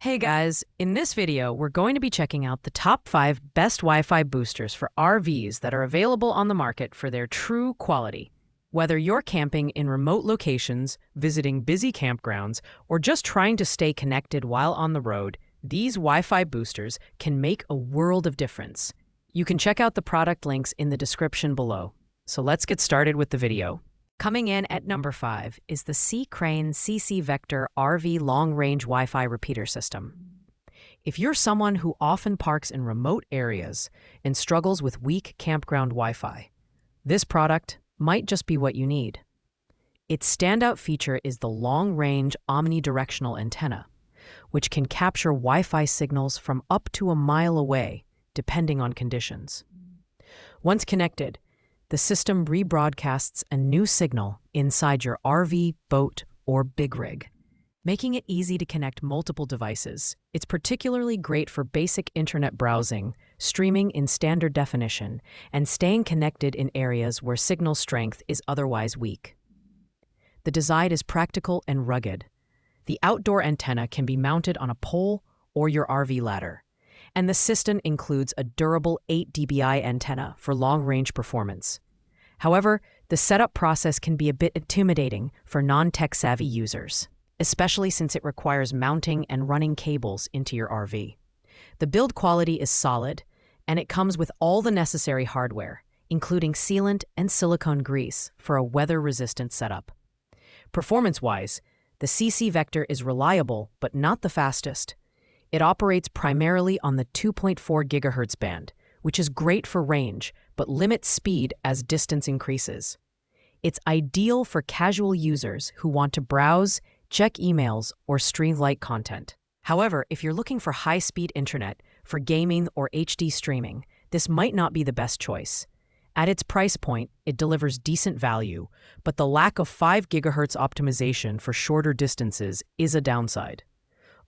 Hey guys, in this video, we're going to be checking out the top 5 best Wi-Fi boosters for RVs that are available on the market for their true quality. Whether you're camping in remote locations, visiting busy campgrounds, or just trying to stay connected while on the road, these Wi-Fi boosters can make a world of difference. You can check out the product links in the description below. So let's get started with the video. Coming in at number 5 is the C-Crane CC Vector RV Long-Range Wi-Fi Repeater System. If you're someone who often parks in remote areas and struggles with weak campground Wi-Fi, this product might just be what you need. Its standout feature is the long-range omnidirectional antenna, which can capture Wi-Fi signals from up to a mile away, depending on conditions. Once connected, the system rebroadcasts a new signal inside your RV, boat, or big rig, making it easy to connect multiple devices. It's particularly great for basic internet browsing, streaming in standard definition, and staying connected in areas where signal strength is otherwise weak. The design is practical and rugged. The outdoor antenna can be mounted on a pole or your RV ladder, and the system includes a durable 8 dBi antenna for long-range performance. However, the setup process can be a bit intimidating for non-tech-savvy users, especially since it requires mounting and running cables into your RV. The build quality is solid, and it comes with all the necessary hardware, including sealant and silicone grease for a weather-resistant setup. Performance-wise, the CC Vector is reliable but not the fastest. It operates primarily on the 2.4 GHz band, which is great for range, but limits speed as distance increases. It's ideal for casual users who want to browse, check emails, or stream light content. However, if you're looking for high-speed internet for gaming or HD streaming, this might not be the best choice. At its price point, it delivers decent value, but the lack of 5 GHz optimization for shorter distances is a downside.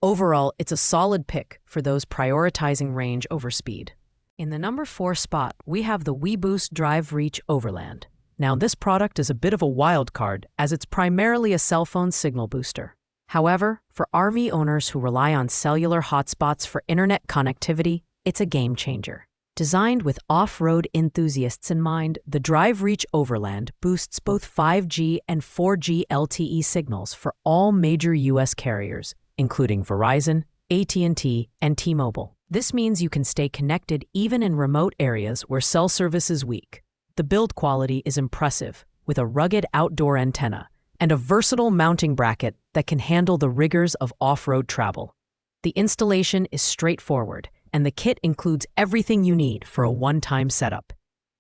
Overall, it's a solid pick for those prioritizing range over speed. In the number 4 spot, we have the weboost Drive Reach Overland. Now, this product is a bit of a wild card as it's primarily a cell phone signal booster. However, for RV owners who rely on cellular hotspots for internet connectivity, it's a game changer. Designed with off-road enthusiasts in mind, the Drive Reach Overland boosts both 5G and 4G LTE signals for all major U.S. carriers, including Verizon, AT&T, and T-Mobile. This means you can stay connected even in remote areas where cell service is weak. The build quality is impressive, with a rugged outdoor antenna and a versatile mounting bracket that can handle the rigors of off-road travel. The installation is straightforward, and the kit includes everything you need for a one-time setup.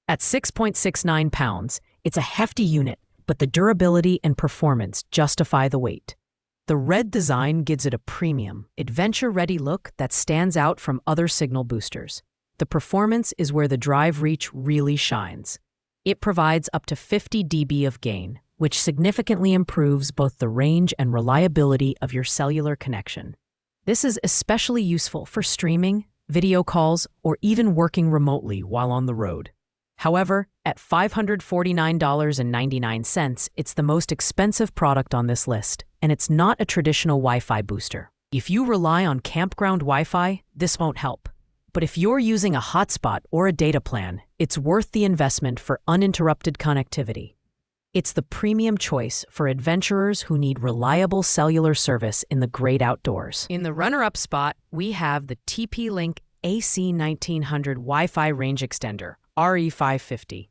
At 6.69 pounds, it's a hefty unit, but the durability and performance justify the weight. The red design gives it a premium, adventure-ready look that stands out from other signal boosters. The performance is where the Drive Reach really shines. It provides up to 50 dB of gain, which significantly improves both the range and reliability of your cellular connection. This is especially useful for streaming, video calls, or even working remotely while on the road. However, at $549.99, it's the most expensive product on this list, and it's not a traditional Wi-Fi booster. If you rely on campground Wi-Fi, this won't help. But if you're using a hotspot or a data plan, it's worth the investment for uninterrupted connectivity. It's the premium choice for adventurers who need reliable cellular service in the great outdoors. In the runner-up spot, we have the TP-Link AC1900 Wi-Fi Range Extender, RE550.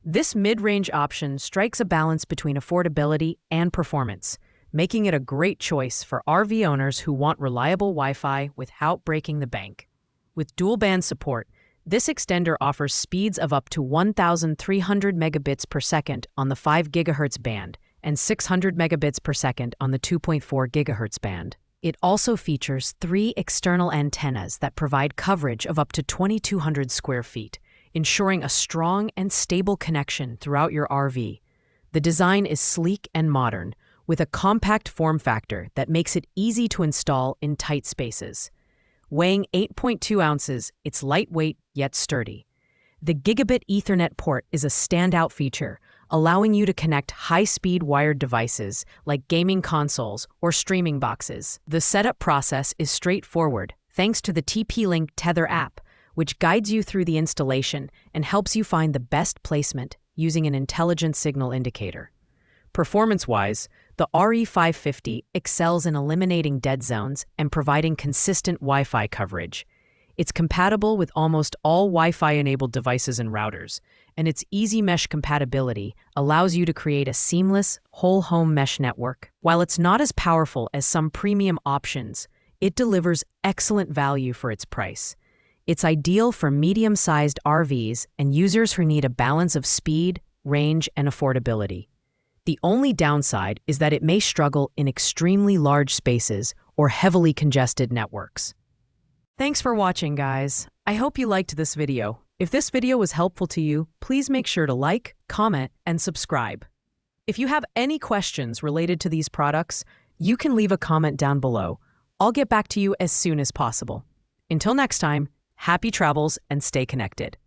This mid-range option strikes a balance between affordability and performance, making it a great choice for RV owners who want reliable Wi-Fi without breaking the bank. With dual-band support, this extender offers speeds of up to 1,300 megabits per second on the 5 GHz band and 600 megabits per second on the 2.4 GHz band. It also features 3 external antennas that provide coverage of up to 2,200 square feet, ensuring a strong and stable connection throughout your RV. The design is sleek and modern, with a compact form factor that makes it easy to install in tight spaces. Weighing 8.2 ounces, it's lightweight yet sturdy. The Gigabit Ethernet port is a standout feature, allowing you to connect high-speed wired devices like gaming consoles or streaming boxes. The setup process is straightforward thanks to the TP-Link Tether app, which guides you through the installation and helps you find the best placement using an intelligent signal indicator. Performance-wise, the RE550 excels in eliminating dead zones and providing consistent Wi-Fi coverage. It's compatible with almost all Wi-Fi-enabled devices and routers, and its easy mesh compatibility allows you to create a seamless, whole-home mesh network. While it's not as powerful as some premium options, it delivers excellent value for its price. It's ideal for medium-sized RVs and users who need a balance of speed, range, and affordability. The only downside is that it may struggle in extremely large spaces or heavily congested networks. Thanks for watching, guys. I hope you liked this video. If this video was helpful to you, please make sure to like, comment, and subscribe. If you have any questions related to these products, you can leave a comment down below. I'll get back to you as soon as possible. Until next time, happy travels and stay connected.